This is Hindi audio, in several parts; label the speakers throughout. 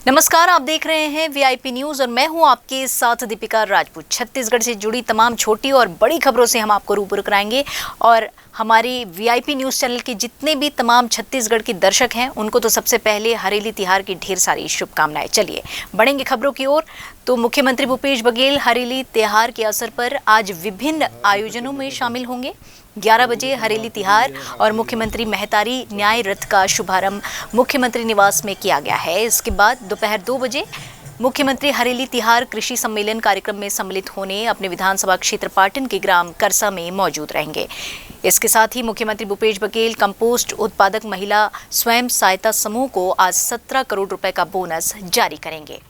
Speaker 1: नमस्कार, आप देख रहे हैं वीआईपी न्यूज और मैं हूं आपके साथ दीपिका राजपूत। छत्तीसगढ़ से जुड़ी तमाम छोटी और बड़ी खबरों से हम आपको रूबरू कराएंगे और हमारे वीआईपी न्यूज चैनल के जितने भी तमाम छत्तीसगढ़ के दर्शक हैं उनको तो सबसे पहले हरेली तिहार की ढेर सारी शुभकामनाएं। चलिए बढ़ेंगे खबरों की ओर। तो मुख्यमंत्री भूपेश बघेल हरेली तिहार के अवसर पर आज विभिन्न आयोजनों में शामिल होंगे। 11 बजे हरेली तिहार और मुख्यमंत्री महतारी न्याय रथ का शुभारंभ मुख्यमंत्री निवास में किया गया है। इसके बाद दोपहर 2 बजे मुख्यमंत्री हरेली तिहार कृषि सम्मेलन कार्यक्रम में सम्मिलित होने अपने विधानसभा क्षेत्र पाटन के ग्राम करसा में मौजूद रहेंगे। इसके साथ ही मुख्यमंत्री भूपेश बघेल कंपोस्ट उत्पादक महिला स्वयं सहायता समूह को आज 17 करोड़ रुपए का बोनस जारी करेंगे।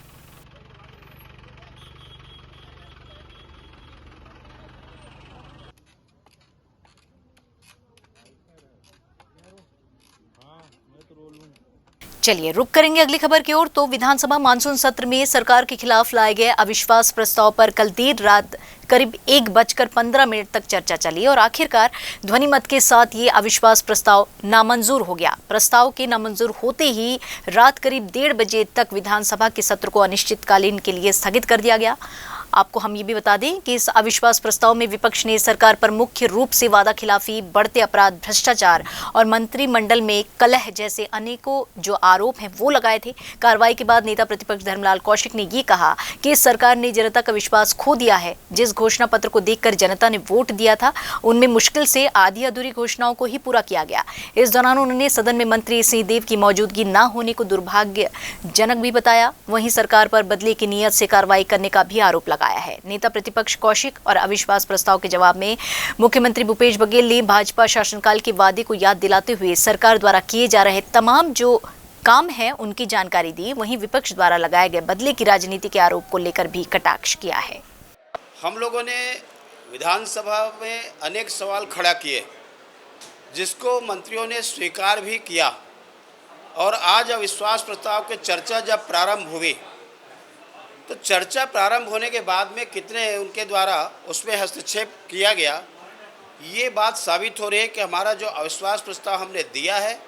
Speaker 1: चलिए रुक करेंगे अगली खबर की ओर। तो विधानसभा मानसून सत्र में सरकार के खिलाफ लाए गए अविश्वास प्रस्ताव पर कल देर रात करीब 1:15 तक चर्चा चली और आखिरकार ध्वनि मत के साथ ये अविश्वास प्रस्ताव नामंजूर हो गया। प्रस्ताव के नामंजूर होते ही रात करीब 1:30 बजे तक विधानसभा के सत्र को अनिश्चितकालीन के लिए स्थगित कर दिया गया। आपको हम ये भी बता दें कि इस अविश्वास प्रस्ताव में विपक्ष ने सरकार पर मुख्य रूप से वादा खिलाफी, बढ़ते अपराध, भ्रष्टाचार और मंत्रिमंडल में कलह जैसे अनेकों जो आरोप हैं वो लगाए थे। कार्रवाई के बाद नेता प्रतिपक्ष धर्मलाल कौशिक ने ये कहा कि इस सरकार ने जनता का विश्वास खो दिया है। जिस घोषणा पत्र को देखकर जनता ने वोट दिया था उनमें मुश्किल से आधी अधूरी घोषणाओं को ही पूरा किया गया। इस दौरान उन्होंने सदन में मंत्री सिंहदेव की मौजूदगी न होने को दुर्भाग्यजनक भी बताया। वहीं सरकार पर बदले की नीयत से कार्रवाई करने का भी आरोप लगाया है। नेता प्रतिपक्ष कौशिक और अविश्वास प्रस्ताव के जवाब में मुख्यमंत्री भूपेश बघेल ने भाजपा शासनकाल के वादे को याद दिलाते हुए सरकार द्वारा किए जा रहे तमाम जो काम है उनकी जानकारी दी। वहीं विपक्ष द्वारा लगाए गए बदले की राजनीति के आरोप को लेकर भी कटाक्ष किया है।
Speaker 2: हम लोगों ने विधानसभा में अनेक सवाल खड़ा किए जिसको मंत्रियों ने स्वीकार भी किया और आज अविश्वास प्रस्ताव की चर्चा जब प्रारंभ हुई तो चर्चा प्रारंभ होने के बाद में कितने उनके द्वारा उसमें हस्तक्षेप किया गया, ये बात साबित हो रही है कि हमारा जो अविश्वास प्रस्ताव हमने दिया है,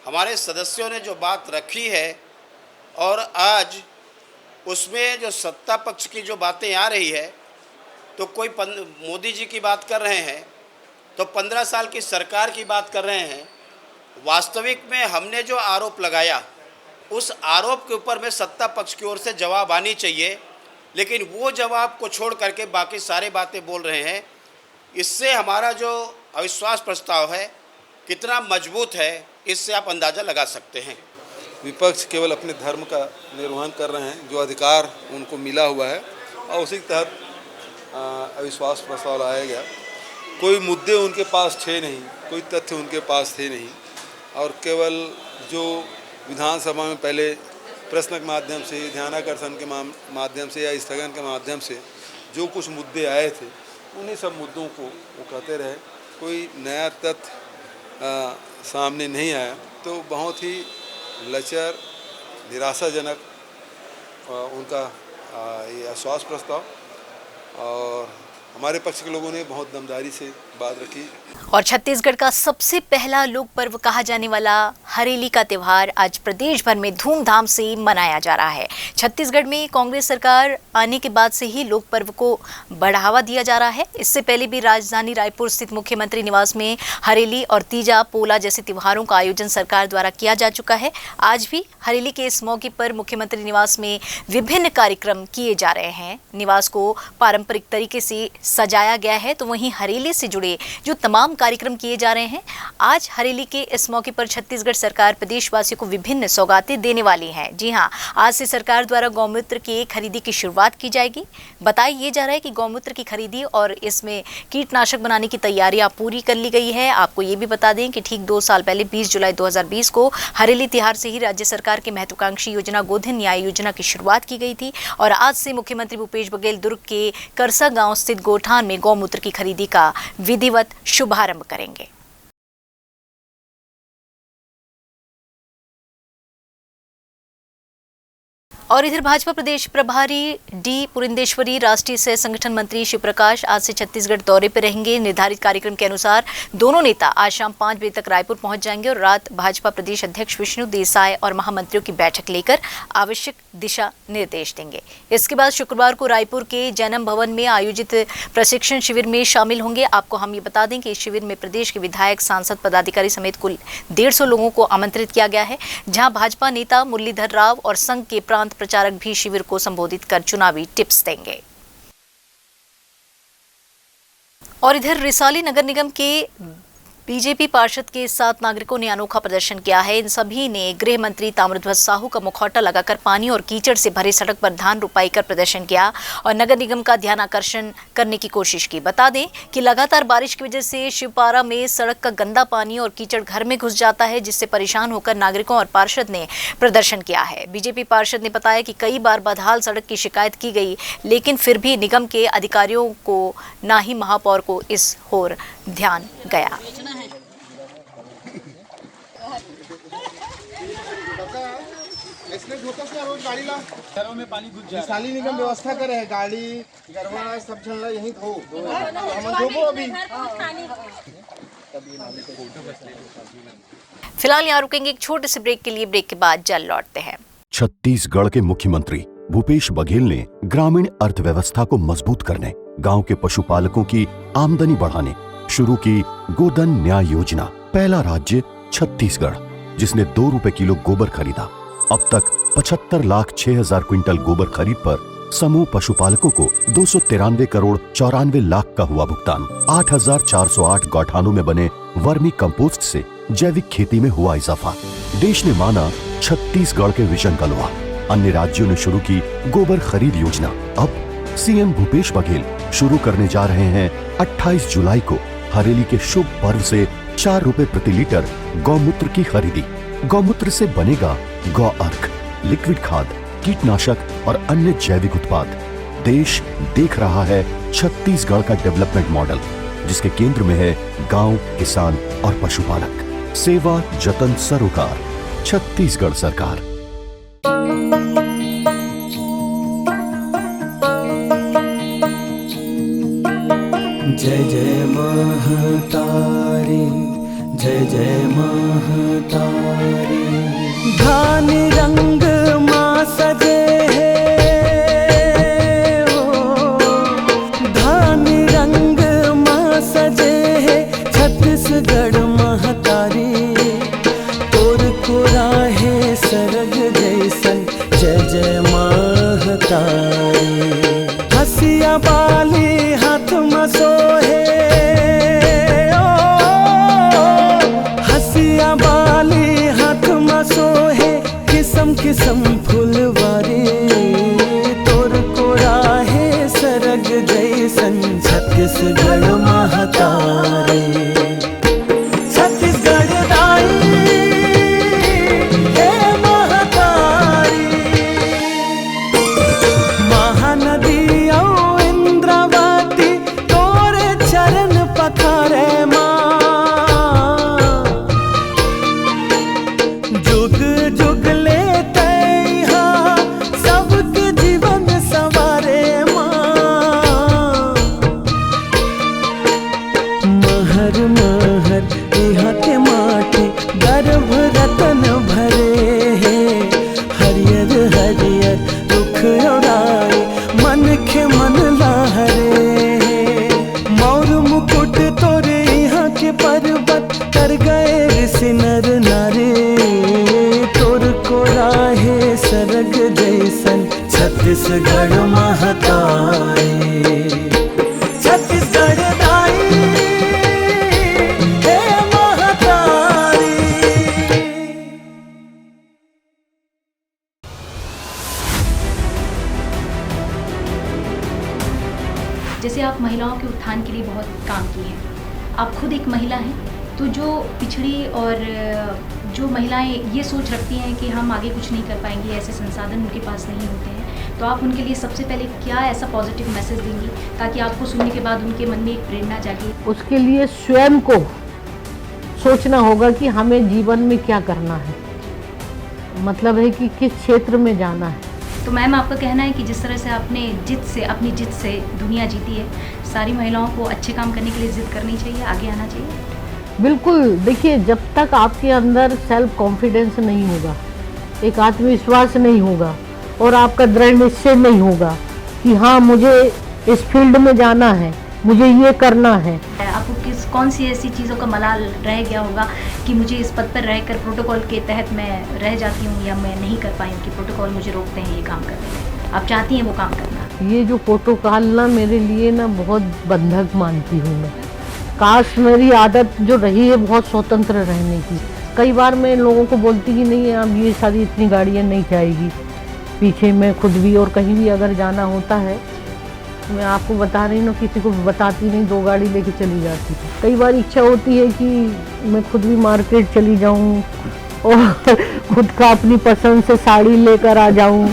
Speaker 2: हमारे सदस्यों ने जो बात रखी है और आज उसमें जो सत्ता पक्ष की जो बातें आ रही है, तो कोई मोदी जी की बात कर रहे हैं तो 15 साल की सरकार की बात कर रहे हैं। वास्तविक में हमने जो आरोप लगाया उस आरोप के ऊपर में सत्ता पक्ष की ओर से जवाब आनी चाहिए, लेकिन वो जवाब को छोड़ करके बाकी सारी बातें बोल रहे हैं। इससे हमारा जो अविश्वास प्रस्ताव है कितना मजबूत है इससे आप अंदाज़ा लगा सकते हैं।
Speaker 3: विपक्ष केवल अपने धर्म का निर्वहन कर रहे हैं, जो अधिकार उनको मिला हुआ है और उसी के तहत अविश्वास प्रस्ताव लाया गया। कोई मुद्दे उनके पास थे नहीं, कोई तथ्य उनके पास थे नहीं और केवल जो विधानसभा में पहले प्रश्न के माध्यम से, ध्यानाकर्षण के माध्यम से या स्थगन के माध्यम से जो कुछ मुद्दे आए थे उन्हीं सब मुद्दों को वो कहते रहे। कोई नया तथ्य सामने नहीं आया। तो बहुत ही लचर, निराशाजनक उनका ये अविश्वास प्रस्ताव और हमारे पक्ष के लोगों ने बहुत दमदारी से बात रखी।
Speaker 1: और छत्तीसगढ़ का सबसे पहला लोक पर्व कहा जाने वाला हरेली का त्योहार आज प्रदेश भर में धूमधाम से मनाया जा रहा है। छत्तीसगढ़ में कांग्रेस सरकार आने के बाद से ही लोक पर्व को बढ़ावा दिया जा रहा है। इससे पहले भी राजधानी रायपुर स्थित मुख्यमंत्री निवास में हरेली और तीजा, पोला जैसे त्योहारों का आयोजन सरकार द्वारा किया जा चुका है। आज भी हरेली के इस मौके पर मुख्यमंत्री निवास में विभिन्न कार्यक्रम किए जा रहे हैं। निवास को पारंपरिक तरीके से सजाया गया है। तो वहीं हरेली से जुड़े जो तमाम कार्यक्रम किए जा रहे हैं। आज हरेली के इस मौके पर छत्तीसगढ़ सरकार प्रदेशवासियों को विभिन्न सौगातें देने वाली है। जी हां, आज से सरकार द्वारा गौमूत्र की खरीदी की शुरुआत की जाएगी। बताया ये जा रहा है कि गौमूत्र की खरीदी और इसमें कीटनाशक बनाने की तैयारियां पूरी कर ली गई है। आपको ये भी बता दें कि ठीक 2 साल पहले 20 जुलाई 2020 को हरेली तिहार से ही राज्य सरकार की महत्वाकांक्षी योजना गोधन न्याय योजना की शुरुआत की गई थी और आज से मुख्यमंत्री भूपेश बघेल दुर्ग के करसा गांव स्थित गोठान में गौमूत्र की खरीदी का विधिवत शुभारंभ करेंगे। और इधर भाजपा प्रदेश प्रभारी डी पुरिंदेश्वरी, राष्ट्रीय सह संगठन मंत्री शिव प्रकाश आज से छत्तीसगढ़ दौरे पर रहेंगे। निर्धारित कार्यक्रम के अनुसार दोनों नेता आज शाम 5 बजे तक रायपुर पहुंच जाएंगे और रात भाजपा प्रदेश अध्यक्ष विष्णु देसाई और महामंत्रियों की बैठक लेकर आवश्यक दिशा निर्देश देंगे। इसके बाद शुक्रवार को रायपुर के जैनम भवन में आयोजित प्रशिक्षण शिविर में शामिल होंगे। आपको हम ये बता दें कि इस शिविर में प्रदेश के विधायक, सांसद, पदाधिकारी समेत कुल 150 लोगों को आमंत्रित किया गया है, जहां भाजपा नेता मुरलीधर राव और संघ के प्रांत प्रचारक भी शिविर को संबोधित कर चुनावी टिप्स देंगे। और इधर रिसाली नगर निगम के बीजेपी पार्षद के 7 नागरिकों ने अनोखा प्रदर्शन किया है। इन सभी ने गृह मंत्री ताम्रध्वज साहू का मुखौटा लगाकर पानी और कीचड़ से भरे सड़क पर धान रुपाई कर प्रदर्शन किया और नगर निगम का ध्यान आकर्षण करने की कोशिश की। बता दें कि लगातार बारिश की वजह से शिवपारा में सड़क का गंदा पानी और कीचड़ घर में घुस जाता है, जिससे परेशान होकर नागरिकों और पार्षद ने प्रदर्शन किया है। बीजेपी पार्षद ने बताया कि कई बार बदहाल सड़क की शिकायत की गई, लेकिन फिर भी निगम के अधिकारियों को ना ही महापौर को इस ओर ध्यान गया।
Speaker 4: घरों में पानी घुस जाए। रिसाली निगम व्यवस्था करे है, गाड़ी गरवा सब झन यहीं धो हम धोबो अभी।
Speaker 1: फिलहाल यहाँ रुकेंगे एक छोटे से ब्रेक के लिए। ब्रेक के बाद जल्द लौटते हैं।
Speaker 5: छत्तीसगढ़ के मुख्यमंत्री भूपेश बघेल ने ग्रामीण अर्थव्यवस्था को मजबूत करने, गांव के पशुपालकों की आमदनी बढ़ाने शुरू की गोधन न्याय योजना। पहला राज्य छत्तीसगढ़, जिसने 2 रुपए किलो गोबर खरीदा। अब तक 75,06,000 क्विंटल गोबर खरीद पर समूह पशुपालकों को 293 करोड़ 94 लाख का हुआ भुगतान। 8,408 गौठानों में बने वर्मी कंपोस्ट से जैविक खेती में हुआ इजाफा। देश ने माना छत्तीसगढ़ के विजन का लोहा। अन्य राज्यों ने शुरू की गोबर खरीद योजना। अब सीएम भूपेश बघेल शुरू करने जा रहे हैं 28 जुलाई को हरेली के शुभ पर्व से 4 रुपए प्रति लीटर गौमूत्र की खरीदी। गौमूत्र से बनेगा गौ अर्क, लिक्विड खाद, कीटनाशक और अन्य जैविक उत्पाद। देश देख रहा है छत्तीसगढ़ का डेवलपमेंट मॉडल, जिसके केंद्र में है गांव, किसान और पशुपालक। सेवा जतन सरोकार, छत्तीसगढ़ सरकार।
Speaker 6: जय जय महतारी, जय जय महतारी। धान रंग माँ सजे है, धान रंग माँ सजे है छत्तीसगढ़ महतारी। तोर को राहे सरग जैसन, जय जय महतारी। हसिया बाली हाथ में सोहे, हसिया बाली हाथ में सोहे किस्म किस्म फुलवारी। तोर को राहे सरग जैसन छत्तीसगढ़ महतारी। छत्तीसगढ़ दाई हे महतारी। महानदी औ इंद्रावती तोरे चरण पखारे माँ। जुग जुग ले तैहा सबके जीवन सवारे माँ। महर महर यहाँ के माटी गर्भ रतन भरे हैं। हरियर हरियर रुख उड़ाए मन के मन लहरे। मौर मुकुट तोरे यहाँ के पर्वत कर गए ऋषि नर नारे। तोर को राहे सरग जैसन छत्तीसगढ़ महतारी। छत्तीसगढ़ दाई हे महतारी।
Speaker 7: जैसे आप महिलाओं के उत्थान के लिए बहुत काम किए हैं, आप खुद एक महिला हैं, तो जो पिछड़ी और जो महिलाएं ये सोच रखती हैं कि हम आगे कुछ नहीं कर पाएंगी, ऐसे संसाधन उनके पास नहीं होते हैं, तो आप उनके लिए सबसे पहले क्या ऐसा पॉजिटिव मैसेज देंगी ताकि आपको सुनने के बाद उनके मन में एक प्रेरणा जागे?
Speaker 8: उसके लिए स्वयं को सोचना होगा कि हमें जीवन में क्या करना है, मतलब है कि किस क्षेत्र में जाना है।
Speaker 7: तो मैम आपका कहना है कि जिस तरह से आपने अपनी जिद से दुनिया जीती है, सारी महिलाओं को अच्छे काम करने के लिए जिद करनी चाहिए, आगे आना चाहिए?
Speaker 8: बिल्कुल। देखिए, जब तक आपके अंदर सेल्फ कॉन्फिडेंस नहीं होगा, एक आत्मविश्वास नहीं होगा और आपका दृढ़ निश्चय नहीं होगा कि हाँ मुझे इस फील्ड में जाना है, मुझे ये करना है।
Speaker 7: आपको कौन सी ऐसी चीज़ों का मलाल रह गया होगा कि मुझे इस पद पर रहकर प्रोटोकॉल के तहत मैं रह जाती हूँ या मैं नहीं कर पाई कि प्रोटोकॉल मुझे रोकते हैं ये काम करने में, आप चाहती हैं वो काम करना?
Speaker 8: ये जो प्रोटोकॉल ना मेरे लिए ना बहुत बंधक मानती हूँ मैं। काश मेरी आदत जो रही है बहुत स्वतंत्र रहने की। कई बार मैं लोगों को बोलती ही नहीं है अब ये सारी इतनी गाड़ियाँ नहीं जाएगी, पीछे मैं खुद भी और कहीं भी अगर जाना होता है मैं आपको बता रही हूँ, किसी को बताती नहीं, 2 गाड़ी लेके चली जाती हूँ। कई बार इच्छा होती है कि मैं खुद भी मार्केट चली जाऊँ और खुद का अपनी पसंद से साड़ी लेकर आ जाऊँ।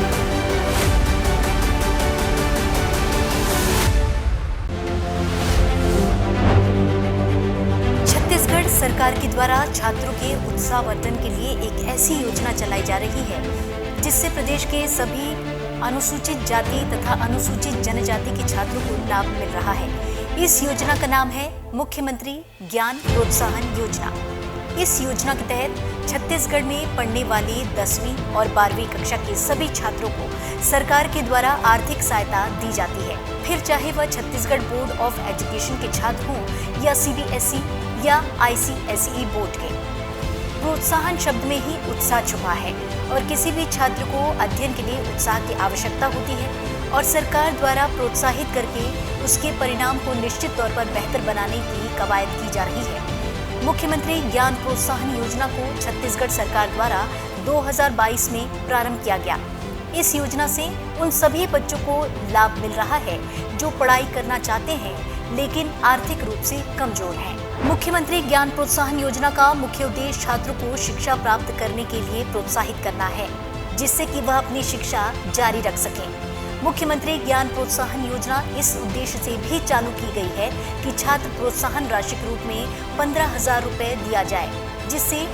Speaker 1: छत्तीसगढ़ सरकार के द्वारा छात्रों के उत्साहवर्धन के लिए एक ऐसी योजना चलाई जा रही है जिससे प्रदेश के सभी अनुसूचित जाति तथा अनुसूचित जनजाति के छात्रों को लाभ मिल रहा है। इस योजना का नाम है मुख्यमंत्री ज्ञान प्रोत्साहन योजना। इस योजना के तहत छत्तीसगढ़ में पढ़ने वाले 10वीं और 12वीं कक्षा के सभी छात्रों को सरकार के द्वारा आर्थिक सहायता दी जाती है, फिर चाहे वह छत्तीसगढ़ बोर्ड ऑफ एजुकेशन के छात्र हों या CBSE या ICSE बोर्ड के। प्रोत्साहन शब्द में ही उत्साह छुपा है और किसी भी छात्र को अध्ययन के लिए उत्साह की आवश्यकता होती है और सरकार द्वारा प्रोत्साहित करके उसके परिणाम को निश्चित तौर पर बेहतर बनाने की कवायद की जा रही है। मुख्यमंत्री ज्ञान प्रोत्साहन योजना को छत्तीसगढ़ सरकार द्वारा 2022 में प्रारंभ किया गया। इस योजना से उन सभी बच्चों को लाभ मिल रहा है जो पढ़ाई करना चाहते हैं लेकिन आर्थिक रूप से कमजोर हैं। मुख्यमंत्री ज्ञान प्रोत्साहन योजना का मुख्य उद्देश्य छात्रों को शिक्षा प्राप्त करने के लिए प्रोत्साहित करना है जिससे कि वह अपनी शिक्षा जारी रख सकें। मुख्यमंत्री ज्ञान प्रोत्साहन योजना इस उद्देश्य से भी चालू की गई है कि छात्र प्रोत्साहन राशि के रूप में 15,000 रुपए दिया जाए जिससे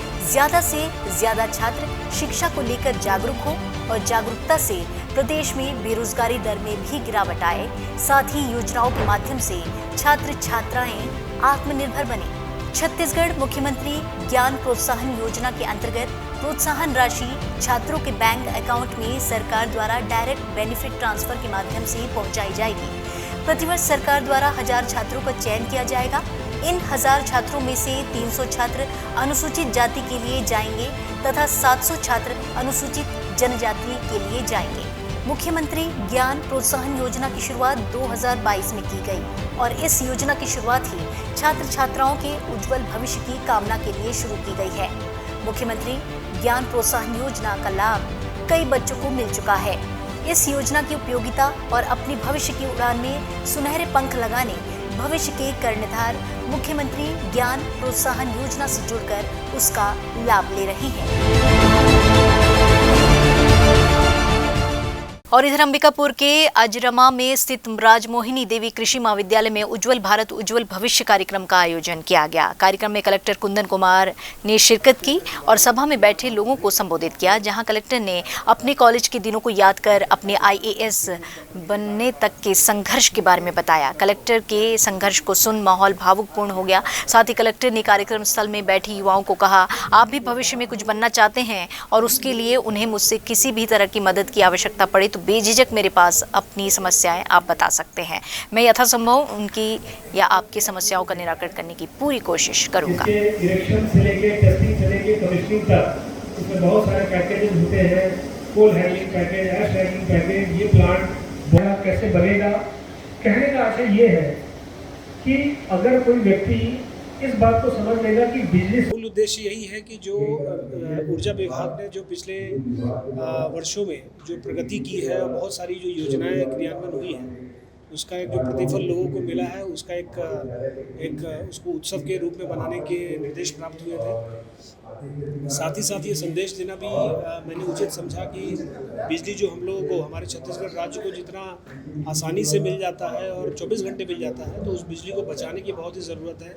Speaker 1: से ज्यादा छात्र शिक्षा को लेकर जागरूक हो और जागरूकता से प्रदेश में बेरोजगारी दर में भी गिरावट आए। साथ ही योजनाओं के माध्यम से छात्र छात्राएं आत्मनिर्भर बने। छत्तीसगढ़ मुख्यमंत्री ज्ञान प्रोत्साहन योजना के अंतर्गत प्रोत्साहन राशि छात्रों के बैंक अकाउंट में सरकार द्वारा डायरेक्ट बेनिफिट ट्रांसफर के माध्यम से पहुंचाई जाएगी। प्रतिवर्ष सरकार द्वारा 1000 छात्रों का चयन किया जाएगा। इन 1000 छात्रों में से 300 छात्र अनुसूचित जाति के लिए जाएंगे तथा 700 छात्र अनुसूचित जनजाति के लिए जाएंगे। मुख्यमंत्री ज्ञान प्रोत्साहन योजना की शुरुआत 2022 में की गई और इस योजना की शुरुआत ही छात्र छात्राओं के उज्जवल भविष्य की कामना के लिए शुरू की गई है। मुख्यमंत्री ज्ञान प्रोत्साहन योजना का लाभ कई बच्चों को मिल चुका है। इस योजना की उपयोगिता और अपनी भविष्य की उड़ान में सुनहरे पंख लगाने भविष्य के कर्णधार मुख्यमंत्री ज्ञान प्रोत्साहन योजना से जुड़कर उसका लाभ ले रहे हैं। और इधर अंबिकापुर के अजरमा में स्थित राजमोहिनी देवी कृषि महाविद्यालय में उज्जवल भारत उज्जवल भविष्य कार्यक्रम का आयोजन किया गया। कार्यक्रम में कलेक्टर कुंदन कुमार ने शिरकत की और सभा में बैठे लोगों को संबोधित किया, जहां कलेक्टर ने अपने कॉलेज के दिनों को याद कर अपने IAS बनने तक के संघर्ष के बारे में बताया। कलेक्टर के संघर्ष को सुन माहौल भावुकपूर्ण हो गया। साथ ही कलेक्टर ने कार्यक्रम स्थल में बैठे युवाओं को कहा, आप भी भविष्य में कुछ बनना चाहते हैं और उसके लिए उन्हें मुझसे किसी भी तरह की मदद की आवश्यकता पड़े तो बेझिझक मेरे पास अपनी समस्याएं आप बता सकते हैं। मैं यथासंभव उनकी या आपकी समस्याओं का निराकरण करने की पूरी कोशिश करूंगा।
Speaker 9: इलेक्शन से लेके टेस्टिंग से लेके कमीशनिंग तक इसमें बहुत सारे पैकेजेस होते हैं, कोल हैंडलिंग पैकेज, एश हैंडलिंग पैकेज, ये प्लांट बड़ा कैसे बनेगा। कहने का आशय ये है कि अगर कोई व्यक्ति इस बात को समझ लेगा कि बिजली,
Speaker 10: मूल उद्देश्य यही है कि जो ऊर्जा विभाग ने जो पिछले वर्षों में जो प्रगति की है, बहुत सारी जो योजनाएं क्रियान्वयन हुई हैं, उसका एक जो प्रतिफल लोगों को मिला है, उसका एक उसको उत्सव के रूप में बनाने के निर्देश प्राप्त हुए थे। साथ ही साथ ये संदेश देना भी मैंने उचित समझा कि बिजली जो हम लोगों को, हमारे छत्तीसगढ़ राज्य को जितना आसानी से मिल जाता है और 24 घंटे मिल जाता है, तो उस बिजली को बचाने की बहुत ही ज़रूरत है।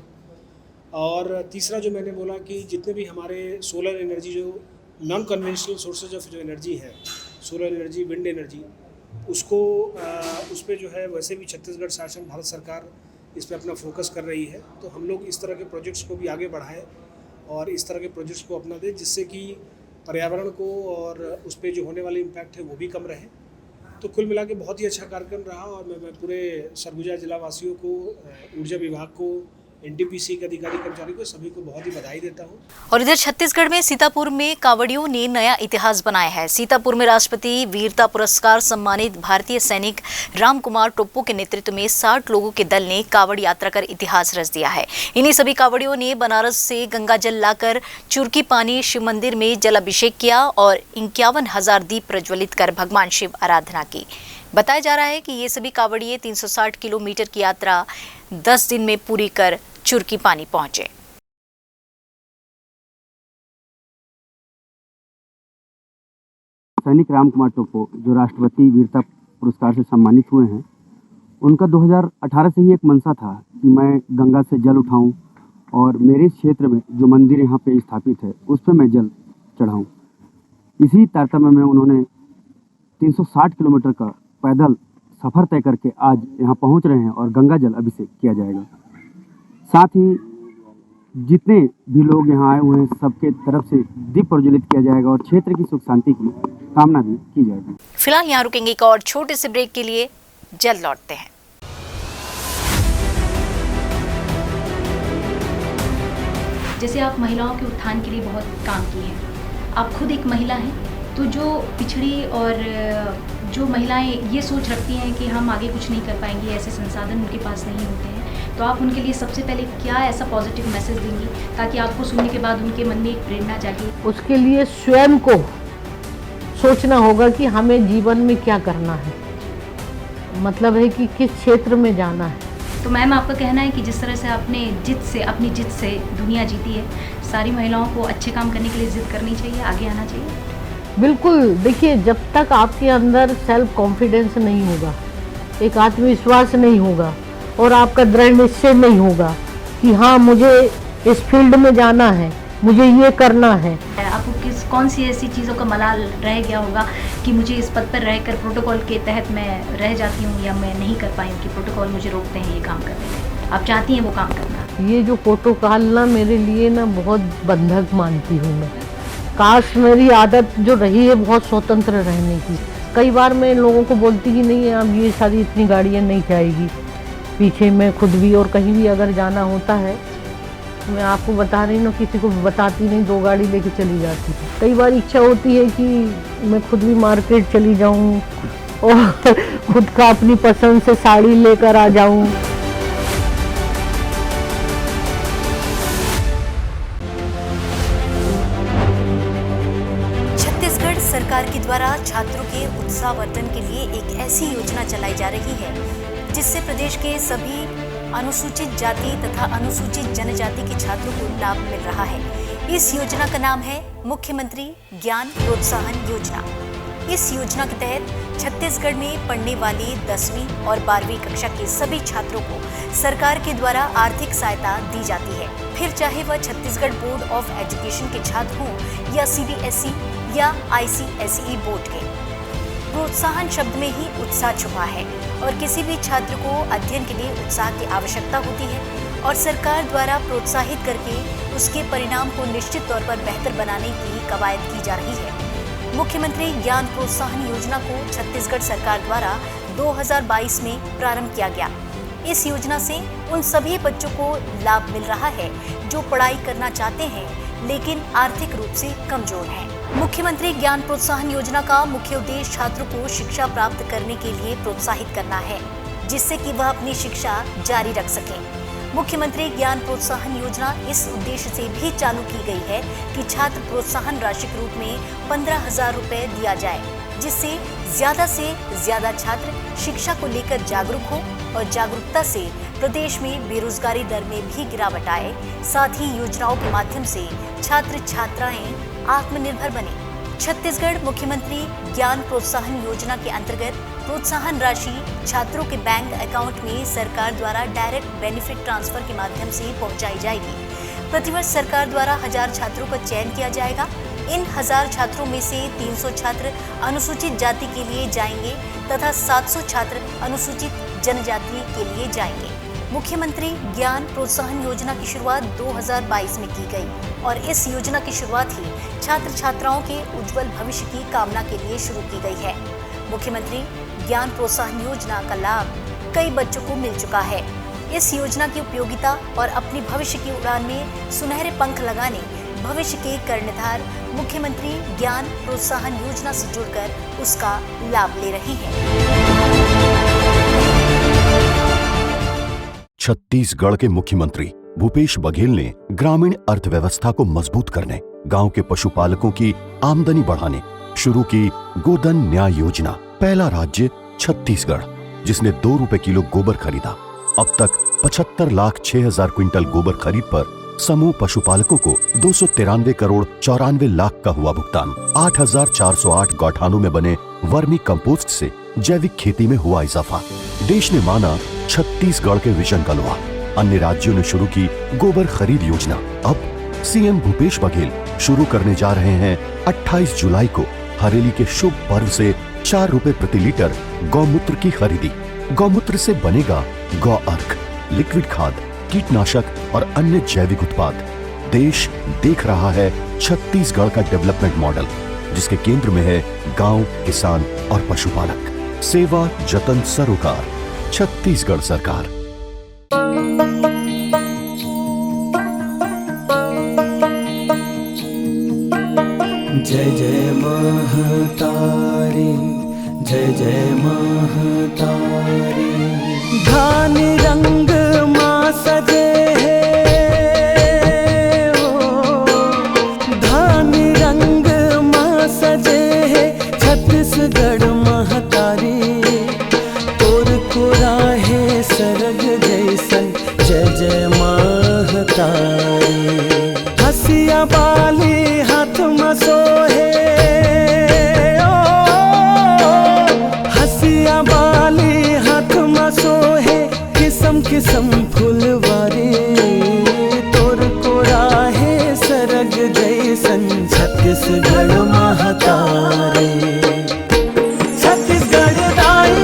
Speaker 10: और तीसरा जो मैंने बोला कि जितने भी हमारे सोलर एनर्जी, जो नॉन कन्वेंशनल सोर्सेज ऑफ जो एनर्जी है, सोलर एनर्जी, विंड एनर्जी, उसको उस पर जो है वैसे भी छत्तीसगढ़ शासन, भारत सरकार इस पर अपना फोकस कर रही है। तो हम लोग इस तरह के प्रोजेक्ट्स को भी आगे बढ़ाएं और इस तरह के प्रोजेक्ट्स को अपना दें, जिससे कि पर्यावरण को और उस पर जो होने वाले इम्पैक्ट है वो भी कम रहे। तो कुल मिला के बहुत ही अच्छा कार्यक्रम रहा और मैं पूरे सरगुजा जिला वासियों को, ऊर्जा विभाग को, एनटीपीसी के अधिकारी कर्मचारी को, सभी को बहुत ही बधाई देता हूँ।
Speaker 1: और इधर छत्तीसगढ़ में सीतापुर में कांवड़ियों ने नया इतिहास बनाया है। सीतापुर में राष्ट्रपति वीरता पुरस्कार सम्मानित भारतीय सैनिक राम कुमार टोप्पो के नेतृत्व में 60 लोगों के दल ने कांवड़ यात्रा कर इतिहास रच दिया है। इन्हीं सभी कांवड़ियों ने बनारस से गंगा जल लाकर चुरकी पानी शिव मंदिर में जलाभिषेक किया और 51,000 दीप प्रज्वलित कर भगवान शिव आराधना की। बताया जा रहा है कि ये सभी कांवड़िए 360 किलोमीटर की यात्रा 10 दिन में पूरी कर चुरकी पानी पहुंचे।
Speaker 11: सैनिक राम कुमार टोप्पो जो राष्ट्रपति वीरता पुरस्कार से सम्मानित हुए हैं, उनका 2018 से ही एक मनसा था कि मैं गंगा से जल उठाऊं और मेरे क्षेत्र में जो मंदिर यहाँ पे स्थापित है उस पर मैं जल चढ़ाऊं। इसी तारतम्य में उन्होंने 360 किलोमीटर का पैदल सफ़र तय करके आज यहाँ पहुँच रहे हैं और गंगा जल अभिषेक किया जाएगा। साथ ही जितने भी लोग यहाँ आए हुए हैं सबके तरफ से दीप प्रज्वलित किया जाएगा और क्षेत्र की सुख शांति की कामना भी की जाएगी।
Speaker 1: फिलहाल यहाँ रुकेंगे एक और छोटे से ब्रेक के लिए, जल्द लौटते हैं।
Speaker 7: जैसे आप महिलाओं के उत्थान के लिए बहुत काम किए हैं, आप खुद एक महिला हैं, तो जो पिछड़ी और जो महिलाएं ये सोच रखती हैं कि हम आगे कुछ नहीं कर पाएंगी, ऐसे संसाधन उनके पास नहीं होते हैं, तो आप उनके लिए सबसे पहले क्या ऐसा पॉजिटिव मैसेज देंगी ताकि आपको सुनने के बाद उनके मन में एक प्रेरणा जागे?
Speaker 8: उसके लिए स्वयं को सोचना होगा कि हमें जीवन में क्या करना है, मतलब है कि किस क्षेत्र में जाना है।
Speaker 7: तो मैम, आपका कहना है कि जिस तरह से आपने अपनी जिद से दुनिया जीती है, सारी महिलाओं को अच्छे काम करने के लिए जिद करनी चाहिए, आगे आना चाहिए?
Speaker 8: बिल्कुल। देखिए, जब तक आपके अंदर सेल्फ कॉन्फिडेंस नहीं होगा, एक आत्मविश्वास नहीं होगा और आपका दृढ़ निश्चय नहीं होगा कि हाँ मुझे इस फील्ड में जाना है, मुझे ये करना है।
Speaker 7: आपको कौन सी ऐसी चीज़ों का मलाल रह गया होगा कि मुझे इस पद पर रहकर प्रोटोकॉल के तहत मैं रह जाती हूँ या मैं नहीं कर पाई कि प्रोटोकॉल मुझे रोकते हैं ये काम करने में, आप चाहती हैं वो काम करना?
Speaker 8: ये जो प्रोटोकॉल ना मेरे लिए ना बहुत बंधक मानती हूँ मैं। काश मेरी आदत जो रही है बहुत स्वतंत्र रहने की। कई बार मैं लोगों को बोलती कि नहीं अब ये सारी इतनी गाड़ियाँ नहीं जाएगी, पीछे मैं खुद भी और कहीं भी अगर जाना होता है, मैं आपको बता रही हूँ, किसी को बताती नहीं, 2 गाड़ी लेके चली जाती हूँ। कई बार इच्छा होती है कि मैं खुद भी मार्केट चली जाऊँ और खुद का अपनी पसंद से साड़ी लेकर आ जाऊँ।
Speaker 1: छत्तीसगढ़ सरकार के द्वारा छात्रों के उत्साहवर्धन के लिए एक ऐसी योजना चलाई जा रही है जिससे प्रदेश के सभी अनुसूचित जाति तथा अनुसूचित जनजाति के छात्रों को लाभ मिल रहा है। इस योजना का नाम है मुख्यमंत्री ज्ञान प्रोत्साहन योजना। इस योजना के तहत छत्तीसगढ़ में पढ़ने वाले 10वीं और 12वीं कक्षा के सभी छात्रों को सरकार के द्वारा आर्थिक सहायता दी जाती है, फिर चाहे वह छत्तीसगढ़ बोर्ड ऑफ एजुकेशन के छात्र हों या CBSE या ICSE बोर्ड के। प्रोत्साहन शब्द में ही उत्साह छुपा है और किसी भी छात्र को अध्ययन के लिए उत्साह की आवश्यकता होती है और सरकार द्वारा प्रोत्साहित करके उसके परिणाम को निश्चित तौर पर बेहतर बनाने की कवायद की जा रही है। मुख्यमंत्री ज्ञान प्रोत्साहन योजना को छत्तीसगढ़ सरकार द्वारा 2022 में प्रारंभ किया गया। इस योजना से उन सभी बच्चों को लाभ मिल रहा है जो पढ़ाई करना चाहते हैं लेकिन आर्थिक रूप से कमजोर हैं। मुख्यमंत्री ज्ञान प्रोत्साहन योजना का मुख्य उद्देश्य छात्रों को शिक्षा प्राप्त करने के लिए प्रोत्साहित करना है, जिससे कि वह अपनी शिक्षा जारी रख सकें। मुख्यमंत्री ज्ञान प्रोत्साहन योजना इस उद्देश्य से भी चालू की गई है कि छात्र प्रोत्साहन राशि के रूप में 15,000 रुपए दिया जाए, जिससे ज्यादा से ज्यादा छात्र शिक्षा को लेकर जागरूक हो और जागरूकता से प्रदेश में बेरोजगारी दर में भी गिरावट आए। साथ ही योजनाओं के माध्यम से छात्र छात्राएं आत्मनिर्भर बने। छत्तीसगढ़ मुख्यमंत्री ज्ञान प्रोत्साहन योजना के अंतर्गत प्रोत्साहन राशि छात्रों के बैंक अकाउंट में सरकार द्वारा डायरेक्ट बेनिफिट ट्रांसफर के माध्यम से पहुंचाई जाएगी। प्रतिवर्ष सरकार द्वारा 1000 छात्रों का चयन किया जाएगा। इन 1000 छात्रों में से 300 छात्र अनुसूचित जाति के लिए जाएंगे तथा 700 छात्र अनुसूचित जनजाति के लिए जाएंगे। मुख्यमंत्री ज्ञान प्रोत्साहन योजना की शुरुआत 2022 में की गई और इस योजना की शुरुआत ही छात्र छात्राओं के उज्जवल भविष्य की कामना के लिए शुरू की गई है। मुख्यमंत्री ज्ञान प्रोत्साहन योजना का लाभ कई बच्चों को मिल चुका है। इस योजना की उपयोगिता और अपनी भविष्य की उड़ान में सुनहरे पंख लगाने भविष्य के कर्णधार मुख्यमंत्री ज्ञान प्रोत्साहन योजना से जुड़कर उसका लाभ ले रहे हैं।
Speaker 5: छत्तीसगढ़ के मुख्यमंत्री भूपेश बघेल ने ग्रामीण अर्थव्यवस्था को मजबूत करने, गांव के पशुपालकों की आमदनी बढ़ाने शुरू की गोधन न्याय योजना। पहला राज्य छत्तीसगढ़, जिसने 2 रुपए किलो गोबर खरीदा। अब तक 75,06,000 क्विंटल गोबर खरीद पर समूह पशुपालकों को 293 करोड़ 94 लाख का हुआ भुगतान। 8,408 गौठानों में बने वर्मी कंपोस्ट से जैविक खेती में हुआ इजाफा। देश ने माना छत्तीसगढ़ के विजन का लोहा। अन्य राज्यों ने शुरू की गोबर खरीद योजना। अब सीएम भूपेश बघेल शुरू करने जा रहे हैं 28 जुलाई को हरेली के शुभ पर्व से 4 रुपए प्रति लीटर गौमूत्र की खरीदी। गौमूत्र से बनेगा गौ अर्क, लिक्विड खाद, कीटनाशक और अन्य जैविक उत्पाद। देश देख रहा है छत्तीसगढ़ का डेवलपमेंट मॉडल, जिसके केंद्र में है गांव, किसान और पशुपालक। सेवा जतन सरोकार, छत्तीसगढ़ सरकार।
Speaker 6: जय जय महतारी, जय जय महतारी। धान रंग माँ सजे है, धान रंग माँ सजे है छत्तीसगढ़ महतारी। तोर को राहे सरग जैसन, जय जय महतारी। हसिया बाली हाथ में सोहे, हसिया बाली हाथ में सोहे किस्म किस्म फुलवारी। तोर को राहे सरग जैसन छत्तीसगढ़ महतारी। छत्तीसगढ़ दाई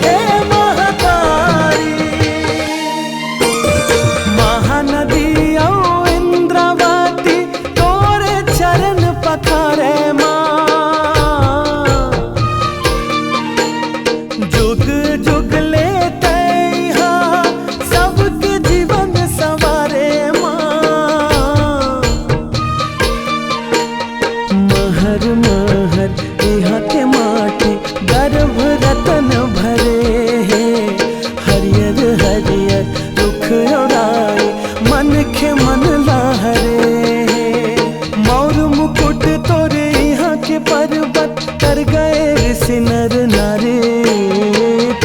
Speaker 6: हे महतारी। महानदी औ इंद्रावती तोरे चरण पखारे माँ। जुग जुग ले तैहा सबके जीवन सवारे माँ। महर महर यहाँ के माटी गर्भ रतन भरे है। हरियर हरियर रुख ओराए मन के मन लहरे। मौर मुकुट तोरे यहाँ के पर्वत कर गए ऋषि नर नारे।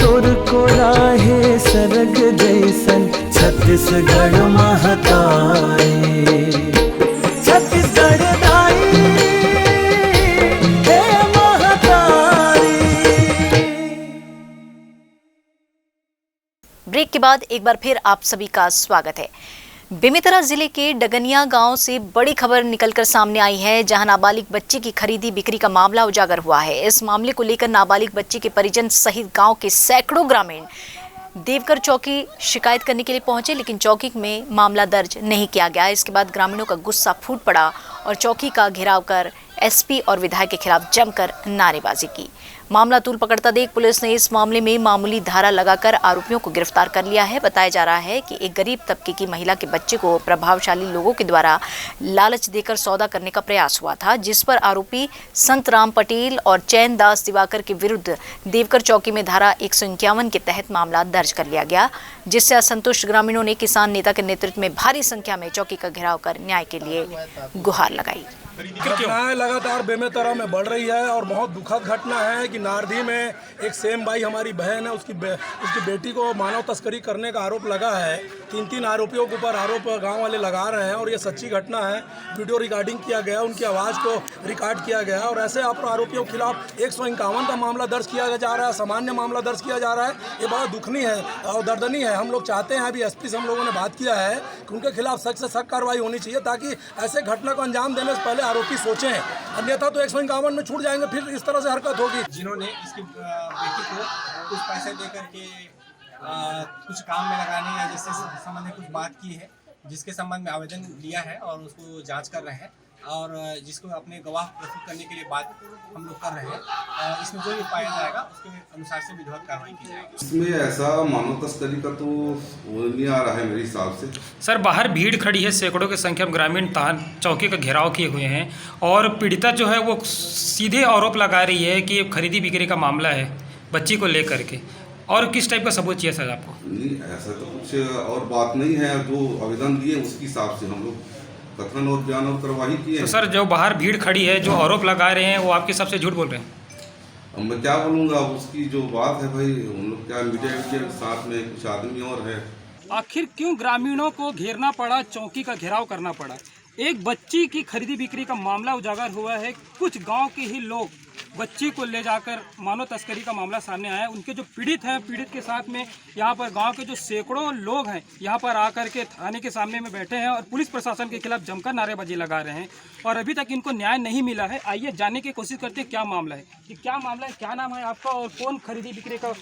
Speaker 6: तोर को राहे सरग जैसन छत्तीसगढ़ महतारी। छत्तीसगढ़ दाई हे महतारी।
Speaker 1: ब्रेक के बाद एक बार फिर आप सभी का स्वागत है। बेमेतरा जिले के डगनिया गांव से बड़ी खबर निकलकर सामने आई है, जहां नाबालिग बच्ची की खरीदी बिक्री का मामला उजागर हुआ है। इस मामले को लेकर नाबालिग बच्ची के परिजन सहित गांव के सैकड़ों ग्रामीण देवकर चौकी शिकायत करने के लिए पहुंचे, लेकिन चौकी में मामला दर्ज नहीं किया गया। इसके बाद ग्रामीणों का गुस्सा फूट पड़ा और चौकी का घेराव कर एसपी और विधायक के खिलाफ जमकर नारेबाजी की। मामला तूल पकड़ता देख पुलिस ने इस मामले में मामूली धारा लगाकर आरोपियों को गिरफ्तार कर लिया है। बताया जा रहा है कि एक गरीब तबके की महिला के बच्चे को प्रभावशाली लोगों के द्वारा लालच देकर सौदा करने का प्रयास हुआ था, जिस पर आरोपी संत राम पटेल और चैन दास दिवाकर के विरुद्ध देवकर चौकी में धारा 151 के तहत मामला दर्ज कर लिया गया, जिससे असंतुष्ट ग्रामीणों ने किसान नेता के नेतृत्व में भारी संख्या में चौकी का घेराव कर न्याय के लिए गुहार लगाई।
Speaker 6: घटनाएं लगातार बेमेतरा में बढ़ रही है और बहुत दुखद घटना है कि नारदी में एक सेम बाई हमारी बहन है, उसकी बेटी को मानव तस्करी करने का आरोप लगा है। 3 आरोपियों के ऊपर आरोप गांव वाले लगा रहे हैं और ये सच्ची घटना है। वीडियो रिकॉर्डिंग किया गया, उनकी आवाज़ को रिकॉर्ड किया गया और ऐसे आरोपियों के खिलाफ 151 का मामला दर्ज किया जा रहा है, सामान्य मामला दर्ज किया जा रहा है। ये बड़ा दुखनीय है और दर्दनीय है। हम लोग चाहते हैं, अभी एसपी से हम लोगों ने बात किया है कि उनके खिलाफ सख्त से सख्त कार्रवाई होनी चाहिए ताकि ऐसे घटना को अंजाम देने से पहले आरोपी सोचें, अन्यथा तो 151 में छूट जाएंगे, फिर इस तरह से हरकत होगी।
Speaker 12: जिन्होंने इसकी बेटी को कुछ पैसे दे करके कुछ काम में लगाने या जिससे संबंध में कुछ बात की है, जिसके संबंध में आवेदन दिया है और उसको जांच कर रहे हैं और जिसको अपने गवाह प्रस्तुत करने के लिए बात हम लोग कर रहे हैं। इसमें जो भी पाया जाएगा उसके अनुसार से विधिवत कार्रवाई की जाएगी।
Speaker 3: इसमें ऐसा मानव तस्करी का तो वो नहीं आ रहा है मेरे हिसाब से।
Speaker 13: सर, बाहर भीड़ खड़ी है, सैकड़ों की संख्या में ग्रामीण तान चौकी का घेराव किए हुए हैं और पीड़िता जो है वो सीधे आरोप लगा रही है कि खरीदी बिक्री का मामला है बच्ची को लेकर के। और किस टाइप का सबूत चाहिए सर आपको?
Speaker 3: नहीं, ऐसा तो कुछ और बात नहीं है। जो आवेदन दिए उसके हिसाब से हम लोग कथन और बयान और कार्रवाई किए।
Speaker 13: तो सर, जो बाहर भीड़ खड़ी है, जो आरोप लगा रहे हैं, वो आपके सबसे झूठ बोल रहे हैं?
Speaker 3: अब मैं क्या बोलूँगा, उसकी जो बात है भाई, उन लोग क्या मीडिया के साथ में कुछ आदमी और है।
Speaker 13: आखिर क्यों ग्रामीणों को घेरना पड़ा, चौकी का घेराव करना पड़ा? एक बच्ची की खरीदी बिक्री का मामला उजागर हुआ है। कुछ गांव के ही लोग बच्ची को ले जाकर मानव तस्करी का मामला सामने आया है। उनके जो पीड़ित हैं, पीड़ित के साथ में यहाँ पर गांव के जो सैकड़ों लोग हैं यहाँ पर आकर के थाने के सामने में बैठे हैं और पुलिस प्रशासन के खिलाफ जमकर नारेबाजी लगा रहे हैं और अभी तक इनको न्याय नहीं मिला है। आइए जानने की कोशिश करते हैं क्या मामला है, कि क्या मामला है, क्या नाम है आपका और कौन खरीदी बिक्री का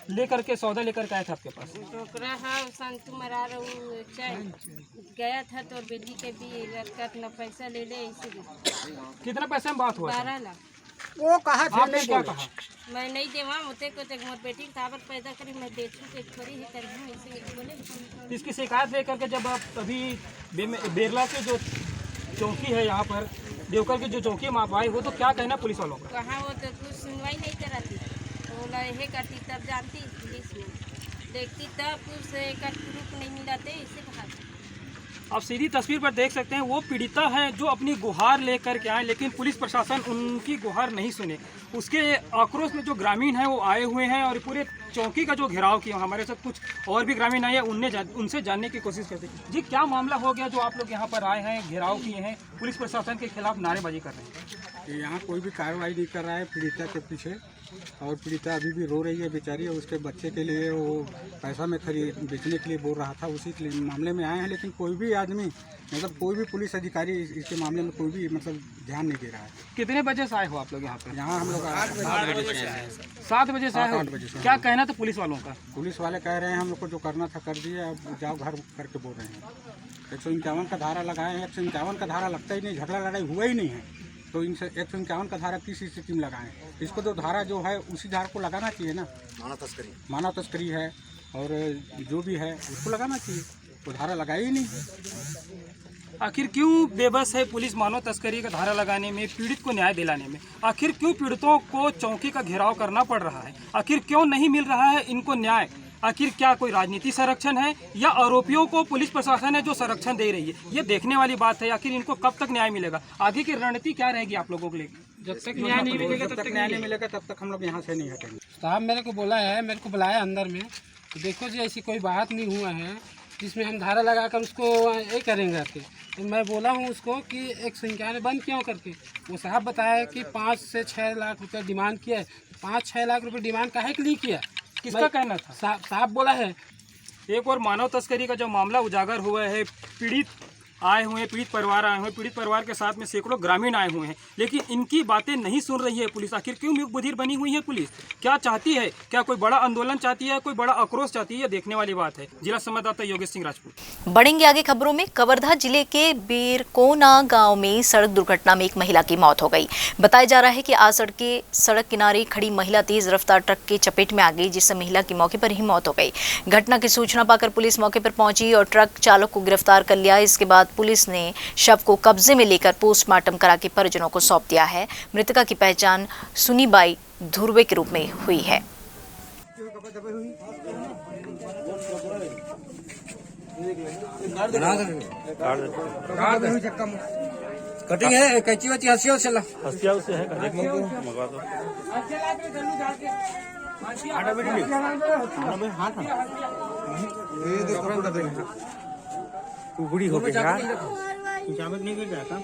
Speaker 13: लेकर के सौदा लेकर के आए थे आपके पास?
Speaker 14: छोकरा है संतु मरा गया था तो बेटी के भी लड़का न पैसा ले ले, इसीलिए।
Speaker 13: कितना पैसे में बात हुआ?
Speaker 14: 12 लाख।
Speaker 13: वो कहा आपने क्या कहा?
Speaker 14: मैं नहीं देवा मुझे को तक मोर बेटी ताबत पैदा करी मैं देखूं के थोड़ी ही कर दूं, इसे बोले।
Speaker 13: इसकी शिकायत लेकर के जब आप अभी बेरला के जो चौकी है यहाँ पर देवकर की जो चौकी में आप आए हो, तो क्या कहना पुलिस वालों का?
Speaker 14: कहाँ वो तो कुछ सुनवाई नहीं कराती, बोला यही करती तब जानती पुलिस में देखती तब कुछ का प्रूफ नहीं मिलाते, इसे कहा।
Speaker 13: आप सीधी तस्वीर पर देख सकते हैं, वो पीड़िता है जो अपनी गुहार लेकर के आए, लेकिन पुलिस प्रशासन उनकी गुहार नहीं सुने। उसके आक्रोश में जो ग्रामीण हैं वो आए हुए हैं और पूरे चौकी का जो घेराव किया। हमारे साथ कुछ और भी ग्रामीण आए हैं, उनसे जानने की कोशिश करते हैं। जी, क्या मामला हो गया जो आप लोग यहाँ पर आए हैं, घेराव किए हैं, पुलिस प्रशासन के खिलाफ नारेबाजी कर रहे हैं?
Speaker 12: यहाँ कोई भी कार्रवाई नहीं कर रहा है पीड़िता के पीछे, और पीड़िता अभी भी रो रही है बेचारी। उसके बच्चे के लिए वो पैसा में बेचने के लिए बोल रहा था, उसी के मामले में आए हैं। लेकिन कोई भी आदमी, मतलब कोई भी पुलिस अधिकारी इसके मामले में कोई भी मतलब ध्यान नहीं दे रहा है।
Speaker 13: कितने बजे से आए हो आप लोग यहाँ पर?
Speaker 12: यहाँ हम लोग 7 बजे से आए।
Speaker 13: 7 बजे से आए हो?
Speaker 12: 8 बजे से।
Speaker 13: क्या कहना था पुलिस वालों का?
Speaker 12: पुलिस वाले कह रहे हैं हम लोग को जो करना था कर दिए, अब जाओ घर करके बोल रहे हैं। 151 का धारा लगाए हैं। 151 का धारा लगता ही नहीं, झगड़ा लड़ाई हुआ ही नहीं है, तो इनसे 151 का धारा किस स्थिति में लगाएं? इसको तो धारा जो है उसी धारा को लगाना चाहिए ना। मानव तस्करी है और जो भी है उसको लगाना चाहिए, तो धारा लगाई ही नहीं।
Speaker 13: आखिर क्यों बेबस है पुलिस मानव तस्करी का धारा लगाने में, पीड़ित को न्याय दिलाने में? आखिर क्यों पीड़ितों को चौकी का घेराव करना पड़ रहा है? आखिर क्यों नहीं मिल रहा है इनको न्याय? आखिर क्या कोई राजनीतिक संरक्षण है या आरोपियों को पुलिस प्रशासन है जो संरक्षण दे रही है? ये देखने वाली बात है। आखिर इनको कब तक न्याय मिलेगा? आगे की रणनीति क्या रहेगी आप लोगों के लिए?
Speaker 12: जब तक न्याय नहीं मिलेगा तब तक हम लोग यहाँ से नहीं हटेंगे।
Speaker 15: साहब मेरे को बोला है, मेरे को बुलाया अंदर में, तो देखो जी ऐसी कोई बात नहीं हुआ है जिसमें हम धारा लगाकर उसको ये करेंगे करके। तो मैं बोला हूँ उसको कि 151 बंद क्यों करके। वो साहब बताया कि 5 से 6 लाख रुपये डिमांड किया है। 5-6 लाख रुपये डिमांड काहे के लिए किया?
Speaker 13: किसका कहना था?
Speaker 15: साहब बोला है।
Speaker 13: एक और मानव तस्करी का जो मामला उजागर हुआ है, पीड़ित आए हुए हैं, पीड़ित परिवार आए हुए हैं, पीड़ित परिवार के साथ में सैकड़ों ग्रामीण आए हुए हैं, लेकिन इनकी बातें नहीं सुन रही है पुलिस। आखिर क्यों मूक बधिर बनी हुई है पुलिस? क्या चाहती है? क्या कोई बड़ा आंदोलन चाहती है, कोई बड़ा आक्रोश चाहती है? देखने वाली बात है। जिला संवाददाता योगेश सिंह राजपूत।
Speaker 1: बढ़ेंगे आगे खबरों में। कवर्धा जिले के बीरकोना गांव में सड़क दुर्घटना में एक महिला की मौत हो गई। बताया जा रहा है कि आज तड़के सड़क किनारे खड़ी महिला तेज रफ्तार ट्रक की चपेट में आ गई, जिससे महिला की मौके पर ही मौत हो गई। घटना की सूचना पाकर पुलिस मौके पर पहुंची और ट्रक चालक को गिरफ्तार कर लिया। इसके बाद पुलिस ने शव को कब्जे में लेकर पोस्टमार्टम करा के परिजनों को सौंप दिया है। मृतका की पहचान सुनीबाई धुर्वे के रूप में हुई है।
Speaker 15: कटिंग है कैची वैची हंसिया से ला
Speaker 16: हंसिया से है मंगवा दो
Speaker 15: कुबड़ी हो गया नहीं गिर जाता।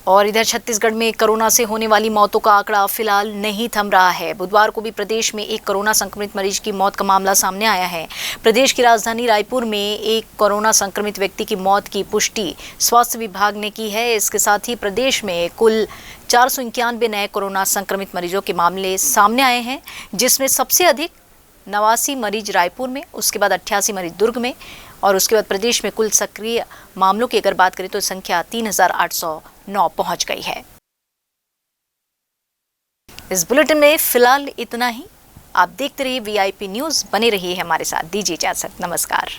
Speaker 1: और इधर छत्तीसगढ़ में कोरोना से होने वाली मौतों का आंकड़ा फिलहाल नहीं थम रहा है। बुधवार को भी प्रदेश में एक कोरोना संक्रमित मरीज की मौत का मामला सामने आया है। प्रदेश की राजधानी रायपुर में एक कोरोना संक्रमित व्यक्ति की मौत की पुष्टि स्वास्थ्य विभाग ने की है। इसके साथ ही प्रदेश में कुल 491 नए कोरोना संक्रमित मरीजों के मामले सामने आए हैं, जिसमें सबसे अधिक 89 मरीज रायपुर में, उसके बाद 88 मरीज दुर्ग में और उसके बाद प्रदेश में कुल सक्रिय मामलों की अगर बात करें तो संख्या 3809 पहुंच गई है। इस बुलेटिन में फिलहाल इतना ही। आप देखते रहिए VIP न्यूज़, बने रहिए हमारे साथ। दीजिए इजाजत, नमस्कार।